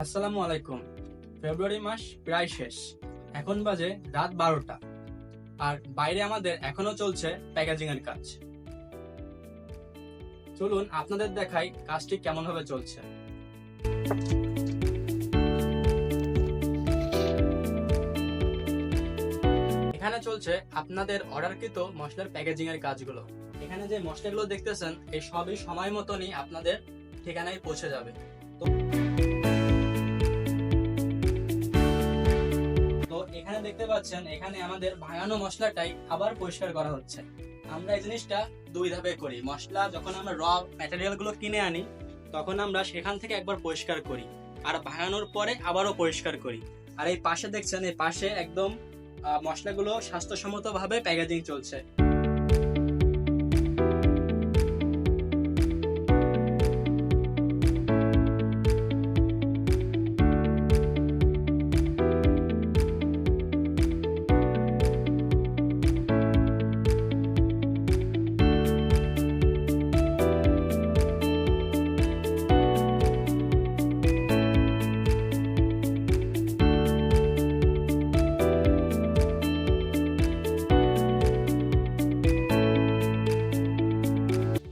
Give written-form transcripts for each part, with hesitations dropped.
আসসালামু আলাইকুম। ফেব্রুয়ারি মাস প্রায় শেষ। এখন বাজে রাত 12টা, আর বাইরে আমাদের এখনো চলছে প্যাকেজিং এর কাজ। চলুন আপনাদের দেখাই কাজটি কেমন ভাবে চলছে। এখানে চলছে আপনাদের অর্ডারকৃত মশলার প্যাকেজিং এর কাজগুলো। এখানে যে মশলাগুলো দেখতেছেন এই সবই সময় মতনই আপনাদের ঠিকানায় পৌঁছে যাবে। তো এখানে দেখতে পাচ্ছেন, এখানে আমাদের ভাঙানো মশলাটাই আবার পরিষ্কার করা হচ্ছে। আমরা এই জিনিসটা দুই ধাপে করি। মশলা যখন আমরা র ম্যাটেরিয়াল গুলো কিনে আনি তখন আমরা সেখান থেকে একবার পরিষ্কার করি, আর ভাঙানোর পরে আবারও পরিষ্কার করি। আর এই পাশে দেখছেন, এই পাশে একদম মশলাগুলো স্বাস্থ্যসম্মত ভাবে প্যাকেজিং চলছে।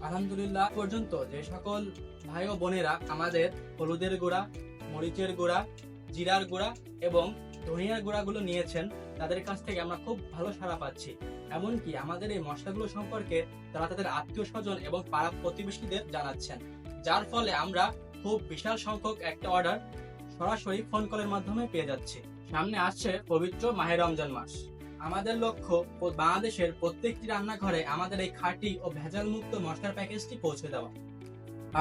আলহামদুলিল্লাহ, পর্যন্ত যে সকল ভাই ও বোনেরা আমাদের হলুদের গুঁড়া, মরিচের গুঁড়া, জিরার গুঁড়া এবং ধনিয়ার গুঁড়াগুলো নিয়েছেন, তাদের কাছ থেকে আমরা খুব ভালো সাড়া পাচ্ছি। এমনকি আমাদের এই মশলাগুলো সম্পর্কে তারা তাদের আত্মীয় স্বজন এবং পাড়া প্রতিবেশীদের জানাচ্ছেন, যার ফলে আমরা খুব বিশাল সংখ্যক একটা অর্ডার সরাসরি ফোন কলের মাধ্যমে পেয়ে যাচ্ছি। সামনে আসছে পবিত্র মাহে রমজান মাস। আমাদের লক্ষ্য বাংলাদেশের প্রত্যেকটি রান্নাঘরে আমাদের এই খাঁটি ও ভেজাল মুক্ত মশলার প্যাকেজটি পৌঁছে দেওয়া।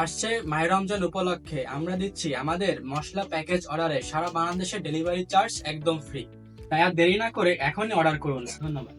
আসছে মাহে রমজান উপলক্ষে আমরা দিচ্ছি আমাদের মশলা প্যাকেজ অর্ডারে সারা বাংলাদেশে ডেলিভারি চার্জ একদম ফ্রি। তাই আর দেরি না করে এখনই অর্ডার করুন। ধন্যবাদ।